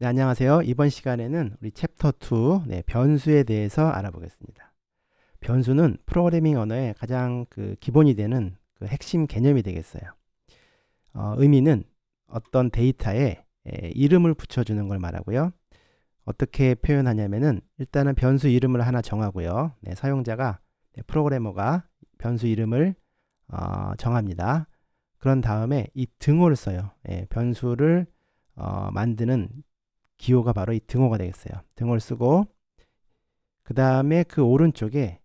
네, 안녕하세요. 이번 시간에는 우리 챕터 2, 변수에 대해서 알아보겠습니다. 변수는 프로그래밍 언어의 가장 기본이 되는 핵심 개념이 되겠어요. 의미는 어떤 데이터에 이름을 붙여주는 걸 말하고요. 어떻게 표현하냐면은 일단은 변수 이름을 하나 정하고요. 사용자가, 프로그래머가 변수 이름을 정합니다. 그런 다음에 이 등호를 써요. 변수를 만드는 기호가 바로 이 등호가 되겠어요. 등호를 쓰고 그 다음에 그 오른쪽에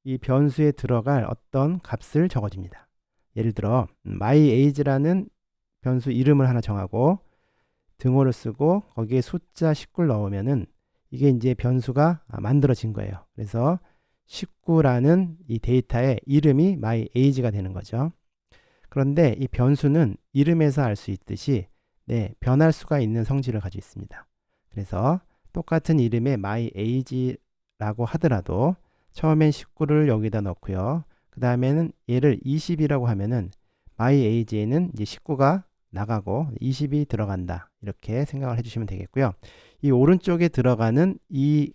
이 변수에 들어갈 어떤 값을 적어줍니다. 예를 들어 myAge라는 변수 이름을 하나 정하고 등호를 쓰고 거기에 숫자 19를 넣으면은 이게 이제 변수가 만들어진 거예요. 그래서 19라는 이 데이터의 이름이 myAge가 되는 거죠. 그런데 이 변수는 이름에서 알 수 있듯이 변할 수가 있는 성질을 가지고 있습니다. 그래서 똑같은 이름의 myAge라고 하더라도 처음엔 19를 여기다 넣고요. 그 다음에는 얘를 20이라고 하면은 myAge에는 이제 19가 나가고 20이 들어간다. 이렇게 생각을 해주시면 되겠고요. 이 오른쪽에 들어가는 이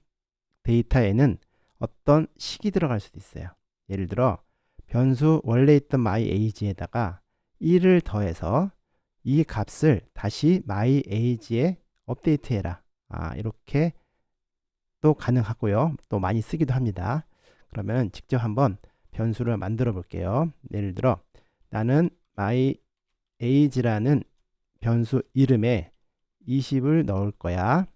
데이터에는 어떤 식이 들어갈 수도 있어요. 예를 들어 변수 원래 있던 myAge에다가 1을 더해서 이 값을 다시 myAge에 업데이트해라. 이렇게 또 가능하고요. 또 많이 쓰기도 합니다. 그러면 직접 한번 변수를 만들어 볼게요. 예를 들어 나는 myAge라는 변수 이름에 20을 넣을 거야.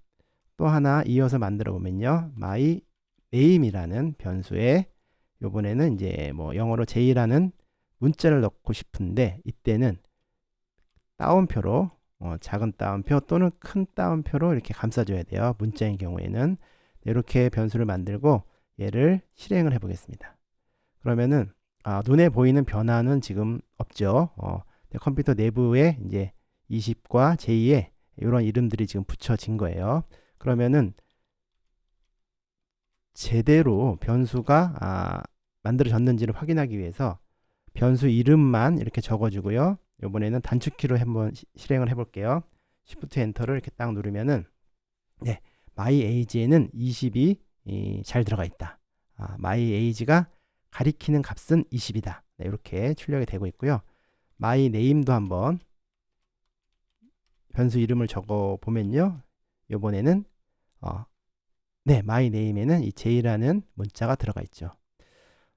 또 하나 이어서 만들어 보면요. myName이라는 변수에 요번에는 이제 뭐 영어로 J라는 문자를 넣고 싶은데 이때는 따옴표로 작은 따옴표 또는 큰 따옴표로 이렇게 감싸줘야 돼요. 문자인 경우에는 이렇게 변수를 만들고 얘를 실행을 해보겠습니다. 그러면은 눈에 보이는 변화는 지금 없죠. 컴퓨터 내부에 이제 20과 J에 이런 이름들이 지금 붙여진 거예요. 그러면은 제대로 변수가 만들어졌는지를 확인하기 위해서 변수 이름만 이렇게 적어주고요. 이번에는 단축키로 한번 실행을 해볼게요. Shift 엔터를 이렇게 딱 누르면은 myAge에는 20이 잘 들어가 있다. myAge가 가리키는 값은 20이다. 이렇게 출력이 되고 있고요. myName도 한번 변수 이름을 적어 보면요. 이번에는 myName에는 이 J라는 문자가 들어가 있죠.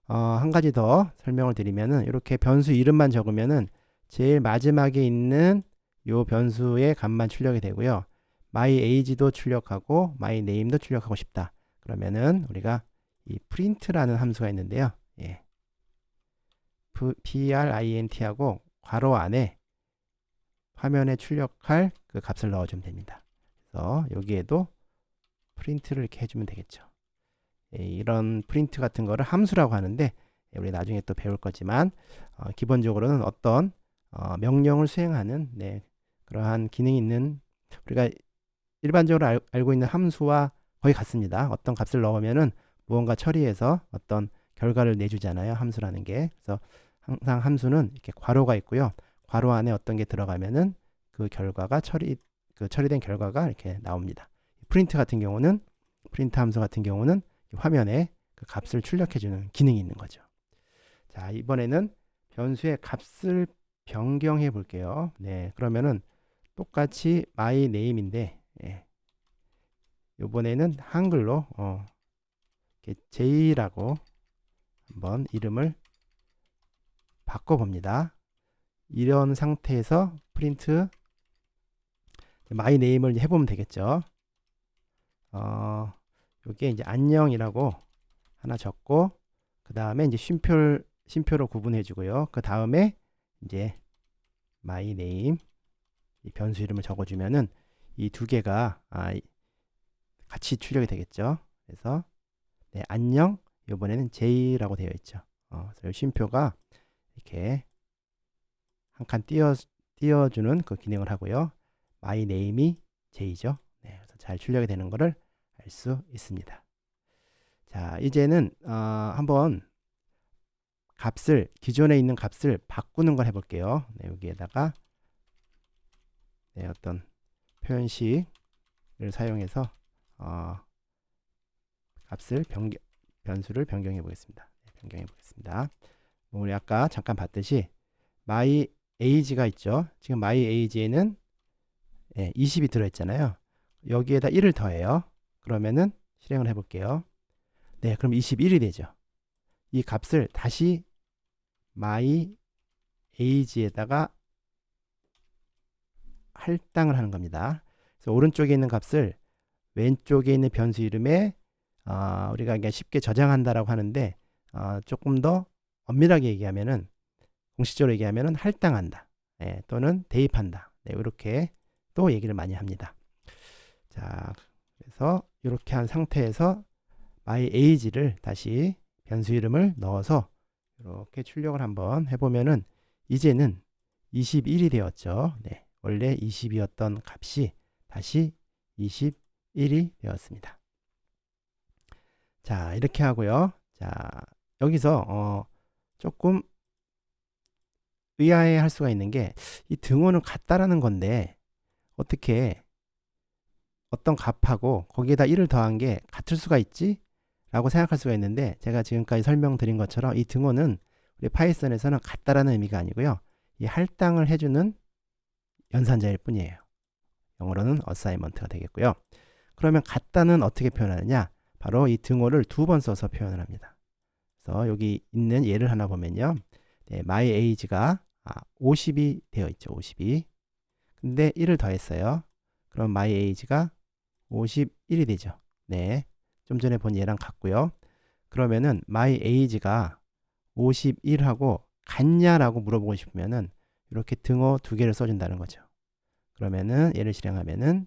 한 가지 더 설명을 드리면은 이렇게 변수 이름만 적으면은 제일 마지막에 있는 요 변수의 값만 출력이 되고요. myAge도 출력하고 myName도 출력하고 싶다. 그러면은 우리가 이 print라는 함수가 있는데요. print하고 괄호 안에 화면에 출력할 그 값을 넣어주면 됩니다. 그래서 여기에도 프린트를 이렇게 해주면 되겠죠. 이런 프린트 같은 거를 함수라고 하는데 우리 나중에 또 배울 거지만 기본적으로는 어떤 명령을 수행하는 그러한 기능이 있는 우리가 일반적으로 알고 있는 함수와 거의 같습니다. 어떤 값을 넣으면은 무언가 처리해서 어떤 결과를 내주잖아요. 함수라는 게. 그래서 항상 함수는 이렇게 괄호가 있고요. 괄호 안에 어떤 게 들어가면은 그 결과가 처리된 결과가 이렇게 나옵니다. 프린트 같은 경우는 프린트 함수 같은 경우는 화면에 그 값을 출력해주는 기능이 있는 거죠. 자, 이번에는 변수의 값을 변경해 볼게요. 그러면은 똑같이 myName인데 이번에는 한글로 J라고 한번 이름을 바꿔봅니다. 이런 상태에서 프린트 myName을 해보면 되겠죠. 요게 이제 안녕이라고 하나 적고 그 다음에 이제 쉼표로 구분해 주고요. 그 다음에 이제 myName 이 변수 이름을 적어주면은 이 두 개가 같이 출력이 되겠죠. 그래서 안녕 이번에는 J라고 되어 있죠. 그래서 쉼표가 이렇게 한 칸 띄워주는 그 기능을 하고요. myName이 J죠. 그래서 잘 출력이 되는 것을 알 수 있습니다. 자, 이제는 한번 기존에 있는 값을 바꾸는 걸 해볼게요. 여기에다가 어떤 표현식 사용해서 값을 변수를 변경해 보겠습니다. 변경해 보겠습니다. 우리 아까 잠깐 봤듯이 my age가 있죠. 지금 my age에는 20이 들어있잖아요. 여기에다 1을 더해요. 그러면은 실행을 해볼게요. 네, 그럼 21이 되죠. 이 값을 다시 my age에다가 할당을 하는 겁니다. 그래서 오른쪽에 있는 값을 왼쪽에 있는 변수 이름에 우리가 그냥 쉽게 저장한다라고 하는데 조금 더 엄밀하게 얘기하면은 공식적으로 얘기하면은 할당한다, 또는 대입한다. 이렇게 또 얘기를 많이 합니다. 자, 그래서 이렇게 한 상태에서 my age를 다시 변수 이름을 넣어서 이렇게 출력을 한번 해보면은 이제는 21이 되었죠. 네, 원래 20이었던 값이 다시 21이 되었습니다. 자, 이렇게 하고요. 자, 여기서 조금 의아해 할 수가 있는 게 이 등호는 같다라는 건데 어떻게 어떤 값하고 거기에다 1을 더한 게 같을 수가 있지? 라고 생각할 수가 있는데, 제가 지금까지 설명드린 것처럼 이 등호는 우리 파이썬에서는 같다라는 의미가 아니고요. 이 할당을 해주는 연산자일 뿐이에요. 영어로는 assignment가 되겠고요. 그러면 같다는 어떻게 표현하느냐? 바로 이 등호를 2번 써서 표현을 합니다. 그래서 여기 있는 예를 하나 보면요. 네, my age가 50이 되어 있죠. 50이. 근데 1을 더했어요. 그럼 my age가 51이 되죠. 네, 좀 전에 본 얘랑 같고요. 그러면은 my age가 51하고 같냐라고 물어보고 싶으면은 이렇게 등호 2개를 써준다는 거죠. 그러면은 얘를 실행하면은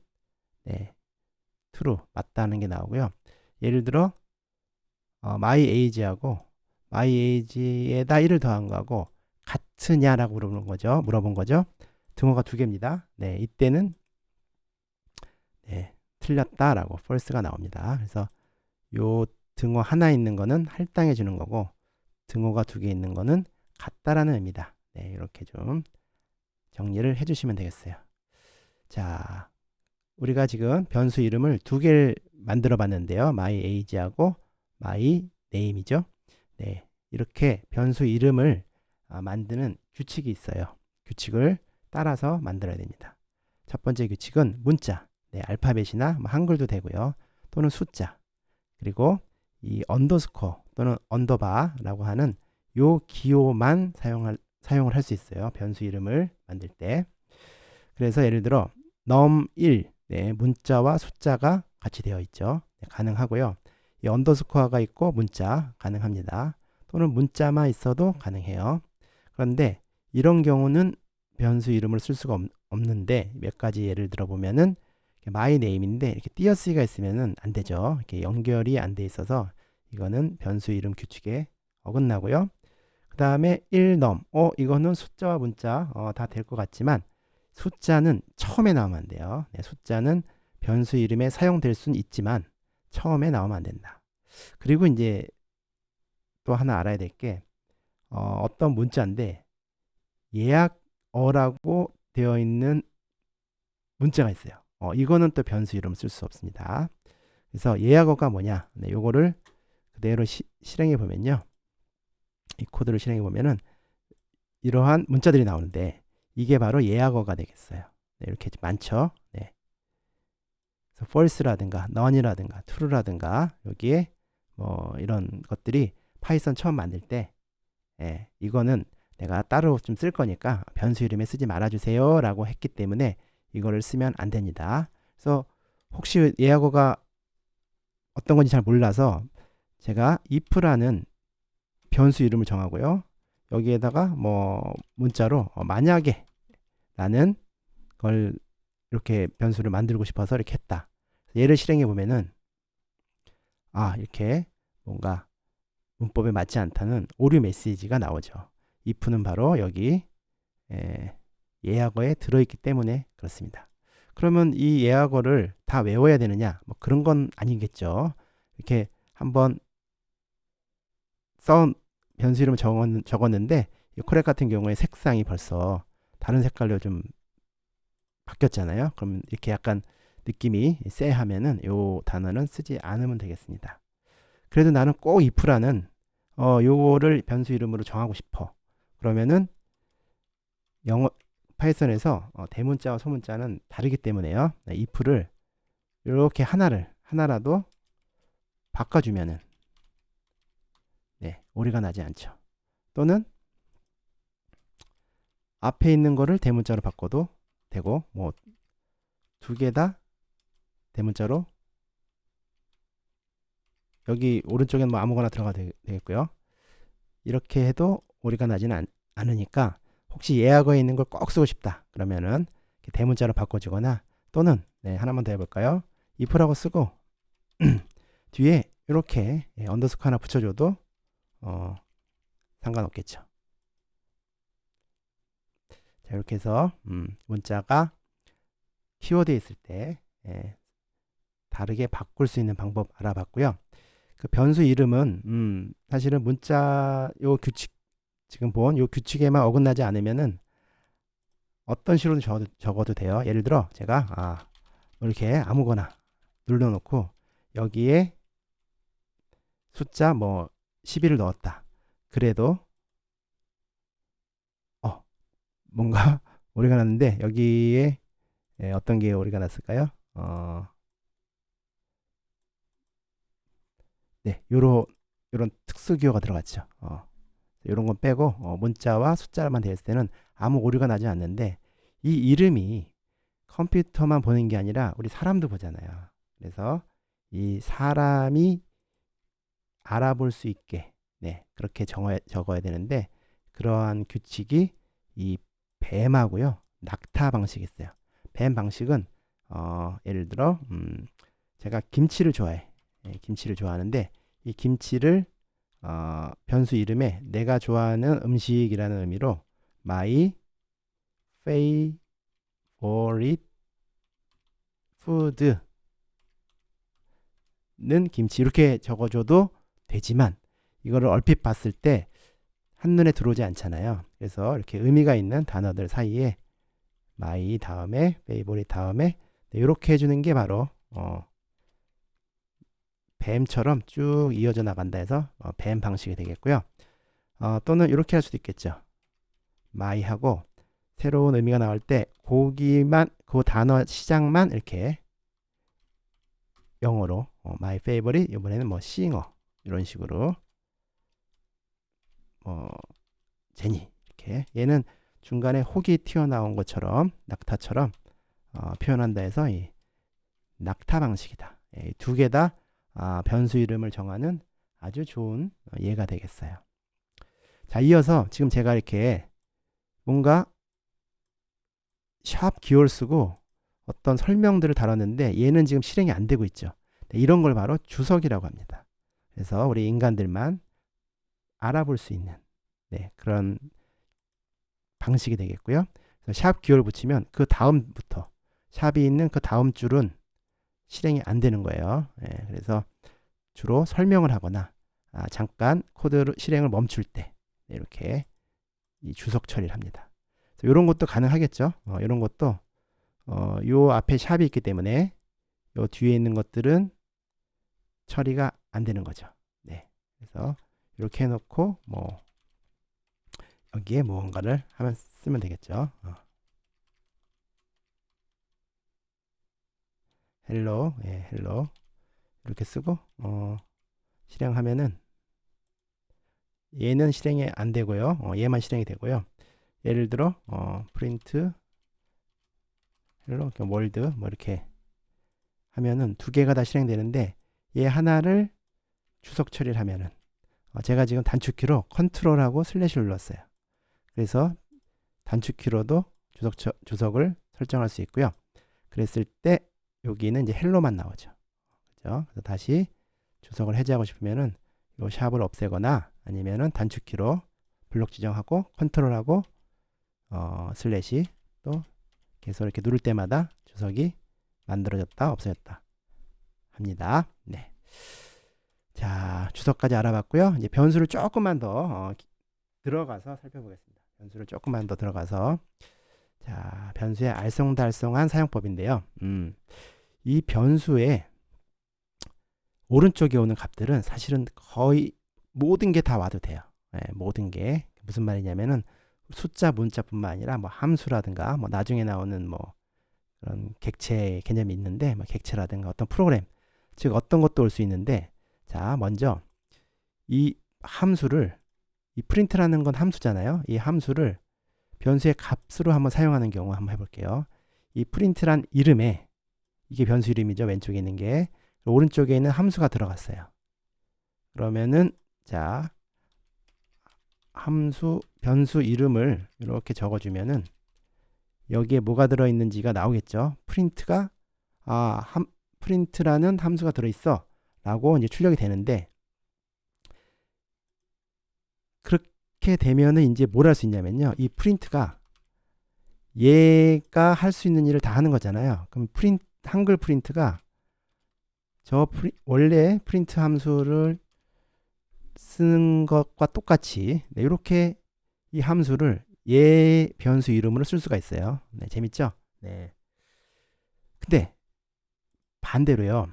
true, 맞다는 게 나오고요. 예를 들어 my age하고 my age에다 1을 더한 거하고 같으냐라고 물어본 거죠. 등호가 2개입니다. 네, 이때는 틀렸다라고 false가 나옵니다. 그래서 요 등호 하나 있는 거는 할당해 주는 거고 등호가 2개 있는 거는 같다라는 의미다. 네, 이렇게 좀 정리를 해 주시면 되겠어요. 자, 우리가 지금 변수 이름을 2개를 만들어 봤는데요. my age하고 my name이죠. 네, 이렇게 변수 이름을 만드는 규칙이 있어요. 규칙을 따라서 만들어야 됩니다. 첫 번째 규칙은 문자, 알파벳이나 한글도 되고요. 또는 숫자, 그리고 이 언더스코어 또는 언더바라고 하는 요 기호만 사용을 할 수 있어요. 변수 이름을 만들 때. 그래서 예를 들어 num1, 문자와 숫자가 같이 되어 있죠. 가능하고요. 이 언더스코어가 있고 문자 가능합니다. 또는 문자만 있어도 가능해요. 그런데 이런 경우는 변수 이름을 쓸 수가 없는데 몇 가지 예를 들어 보면은 my name인데 이렇게 띄어쓰기가 있으면은 안 되죠. 이렇게 연결이 안 돼 있어서 이거는 변수 이름 규칙에 어긋나고요. 그 다음에 1num, 이거는 숫자와 문자 다 될 것 같지만 숫자는 처음에 나오면 안 돼요. 숫자는 변수 이름에 사용될 수는 있지만 처음에 나오면 안 된다. 그리고 이제 또 하나 알아야 될 게 어떤 문자인데 예약어라고 되어 있는 문자가 있어요. 이거는 또 변수 이름 쓸 수 없습니다. 그래서 예약어가 뭐냐? 요거를 그대로 실행해 보면요. 이 코드를 실행해 보면은 이러한 문자들이 나오는데 이게 바로 예약어가 되겠어요. 이렇게 많죠. 그래서 false라든가 none이라든가 true라든가 여기에 뭐 이런 것들이 파이썬 처음 만들 때 이거는 내가 따로 좀 쓸 거니까 변수 이름에 쓰지 말아주세요 라고 했기 때문에 이거를 쓰면 안 됩니다. 그래서 혹시 예약어가 어떤 건지 잘 몰라서 제가 if라는 변수 이름을 정하고요. 여기에다가 뭐 문자로 만약에 라는 걸 이렇게 변수를 만들고 싶어서 이렇게 했다. 얘를 실행해 보면은 이렇게 뭔가 문법에 맞지 않다는 오류 메시지가 나오죠. if는 바로 여기 예약어에 들어있기 때문에 그렇습니다. 그러면 이 예약어를 다 외워야 되느냐? 뭐 그런 건 아니겠죠. 이렇게 한번 변수 이름을 적었는데 이 코렉 같은 경우에 색상이 벌써 다른 색깔로 좀 바뀌었잖아요. 그럼 이렇게 약간 느낌이 쎄하면은 요 단어는 쓰지 않으면 되겠습니다. 그래도 나는 꼭 if라는 요거를 변수 이름으로 정하고 싶어. 그러면은 영어 파이썬에서 대문자와 소문자는 다르기 때문에요. if를 이렇게 하나라도 바꿔주면은 네, 오류가 나지 않죠. 또는 앞에 있는 거를 대문자로 바꿔도 되고, 뭐 두 개 다 대문자로, 여기 오른쪽엔 뭐 아무거나 들어가도 되겠고요. 이렇게 해도 오류가 나지는 않으니까 혹시 예약어에 있는 걸 꼭 쓰고 싶다 그러면은 이렇게 대문자로 바꿔주거나, 또는 네, 하나만 더 해볼까요? if라고 쓰고 뒤에 이렇게 언더스코어 하나 붙여줘도 상관없겠죠. 자, 이렇게 해서 문자가 키워드에 있을 때 다르게 바꿀 수 있는 방법 알아봤고요. 그 변수 이름은 사실은 문자 요 규칙, 지금 본 요 규칙에만 어긋나지 않으면은 어떤 식으로 적어도 돼요. 예를 들어 제가 이렇게 아무거나 눌러놓고 여기에 숫자 뭐 12를 넣었다. 그래도 뭔가 오류가 났는데 여기에 어떤 게 오류가 났을까요? 네, 요런 특수 기호가 들어갔죠. 요런 건 빼고 문자와 숫자만 되었을 때는 아무 오류가 나지 않는데, 이 이름이 컴퓨터만 보는 게 아니라 우리 사람도 보잖아요. 그래서 이 사람이 알아볼 수 있게 네, 그렇게 적어야 되는데, 그러한 규칙이 이 뱀하고요 낙타 방식이 있어요. 뱀 방식은 예를 들어 제가 김치를 좋아해. 김치를 좋아하는데 이 김치를 변수 이름에 내가 좋아하는 음식이라는 의미로 my favorite food는 김치 이렇게 적어줘도 되지만, 이거를 얼핏 봤을 때 한눈에 들어오지 않잖아요. 그래서 이렇게 의미가 있는 단어들 사이에 my 다음에 favorite 다음에 이렇게 해주는 게 바로 뱀처럼 쭉 이어져 나간다 해서 뱀 방식이 되겠고요. 또는 이렇게 할 수도 있겠죠. my하고 새로운 의미가 나올 때 거기만, 그 단어 시작만 이렇게 영어로 my favorite, 이번에는 뭐 singer 이런 식으로 제니 이렇게, 얘는 중간에 혹이 튀어나온 것처럼 낙타처럼 표현한다 해서 이 낙타 방식이다. 두 개 다 변수 이름을 정하는 아주 좋은 예가 되겠어요. 자, 이어서 지금 제가 이렇게 뭔가 샵 기호를 쓰고 어떤 설명들을 달았는데 얘는 지금 실행이 안 되고 있죠. 이런 걸 바로 주석이라고 합니다. 그래서 우리 인간들만 알아볼 수 있는 그런 방식이 되겠고요. 그래서 샵 기호를 붙이면 그 다음부터 샵이 있는 그 다음 줄은 실행이 안 되는 거예요. 그래서 주로 설명을 하거나 잠깐 코드 실행을 멈출 때 이렇게 이 주석 처리를 합니다. 이런 것도 가능하겠죠. 이런 것도 요 앞에 샵이 있기 때문에 요 뒤에 있는 것들은 처리가 안 되는 거죠. 네, 그래서 이렇게 해놓고 뭐 여기에 무언가를 하면 쓰면 되겠죠. 헬로, 헬로 이렇게 쓰고 실행하면은 얘는 실행이 안 되고요. 얘만 실행이 되고요. 예를 들어 프린트 헬로 월드 뭐 이렇게 하면은 두 개가 다 실행되는데, 얘 하나를 주석 처리를 하면은 제가 지금 단축키로 컨트롤하고 슬래시를 눌렀어요. 그래서 단축키로도 주석을 설정할 수 있고요. 그랬을 때 여기는 이제 헬로만 나오죠. 그죠? 그래서 다시 주석을 해제하고 싶으면은 요 샵을 없애거나 아니면은 단축키로 블록 지정하고 컨트롤하고 슬래시 또 계속 이렇게 누를 때마다 주석이 만들어졌다 없어졌다 합니다. 네. 자, 주석까지 알아봤고요. 이제 변수를 조금만 더 들어가서 살펴보겠습니다. 변수를 조금만 더 들어가서, 자, 변수의 알쏭달쏭한 사용법인데요. 이 변수의 오른쪽에 오는 값들은 사실은 거의 모든 게 다 와도 돼요. 예, 모든 게 무슨 말이냐면은 숫자, 문자뿐만 아니라 뭐 함수라든가 뭐 나중에 나오는 뭐 그런 객체 개념이 있는데 뭐 객체라든가 어떤 프로그램, 즉 어떤 것도 올 수 있는데, 자 먼저 이 함수를, 이 프린트라는 건 함수잖아요. 이 함수를 변수의 값으로 한번 사용하는 경우 한번 해볼게요. 이 프린트란 이름에, 이게 변수 이름이죠. 왼쪽에 있는 게. 오른쪽에 있는 함수가 들어갔어요. 그러면은 자 함수 변수 이름을 이렇게 적어주면은 여기에 뭐가 들어있는지가 나오겠죠. 프린트가 프린트라는 함수가 들어있어 라고 이제 출력이 되는데, 그렇게 되면은 이제 뭘 할 수 있냐면요, 이 프린트가 얘가 할 수 있는 일을 다 하는 거잖아요. 그럼 한글 프린트가 원래 프린트 함수를 쓰는 것과 똑같이 이렇게 이 함수를 얘 변수 이름으로 쓸 수가 있어요. 네, 재밌죠? 네. 근데 반대로요,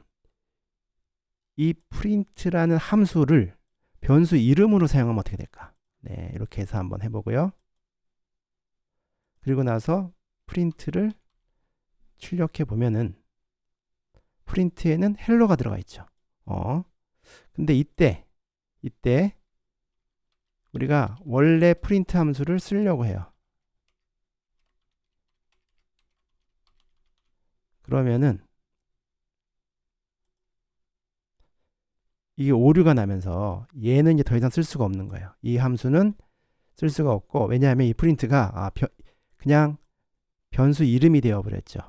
이 프린트라는 함수를 변수 이름으로 사용하면 어떻게 될까? 네, 이렇게 해서 한번 해보고요. 그리고 나서 프린트를 출력해 보면은 프린트에는 헬로가 들어가 있죠. 근데 이때 우리가 원래 프린트 함수를 쓰려고 해요. 그러면은 이게 오류가 나면서 얘는 이제 더 이상 쓸 수가 없는 거예요. 이 함수는 쓸 수가 없고, 왜냐하면 이 프린트가 그냥 변수 이름이 되어 버렸죠.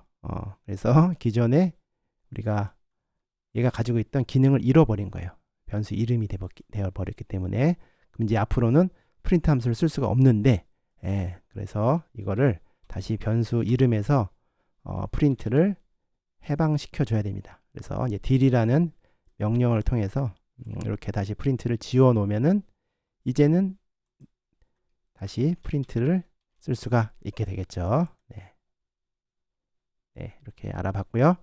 그래서 기존에 우리가 얘가 가지고 있던 기능을 잃어버린 거예요. 변수 이름이 되어 버렸기 때문에. 그럼 이제 앞으로는 프린트 함수를 쓸 수가 없는데, 그래서 이거를 다시 변수 이름에서 프린트를 해방시켜 줘야 됩니다. 그래서 이제 딜이라는 명령을 통해서 이렇게 다시 프린트를 지워 놓으면은 이제는 다시 프린트를 쓸 수가 있게 되겠죠. 네. 네, 이렇게 알아봤고요.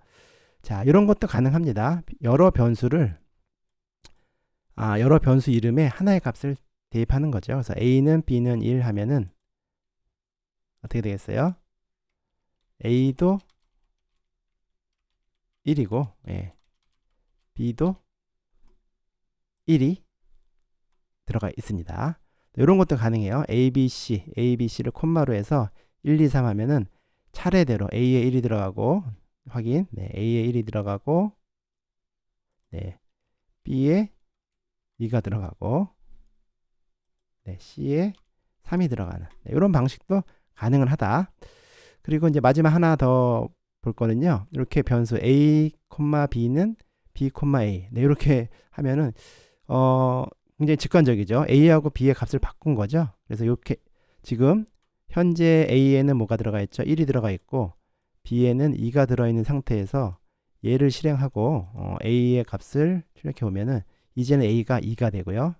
자, 이런 것도 가능합니다. 여러 변수 이름에 하나의 값을 대입하는 거죠. 그래서 A는 B는 1 하면은 어떻게 되겠어요? A도 1이고, B도 1이 들어가 있습니다. 이런 것도 가능해요. ABC를 콤마로 해서 1, 2, 3 하면은 차례대로 A에 1이 들어가고, 확인. 네, A에 1이 들어가고, 네, B에 2가 들어가고, 네, C에 3이 들어가는, 네, 이런 방식도 가능은 하다. 그리고 이제 마지막 하나 더 볼 거는요, 이렇게 변수 A, B는 B, A, 네, 이렇게 하면은 굉장히 직관적이죠. A하고 B의 값을 바꾼 거죠. 그래서 이렇게 지금 현재 A에는 뭐가 들어가 있죠? 1이 들어가 있고, B에는 2가 들어있는 상태에서 얘를 실행하고 A의 값을 출력해 보면은 이제는 A가 2가 되고요,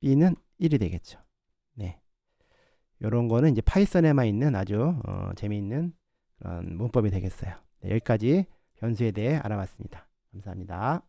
B는 1이 되겠죠. 네, 이런 거는 이제 파이썬에만 있는 아주 재미있는 그런 문법이 되겠어요. 네, 여기까지 변수에 대해 알아봤습니다. 감사합니다.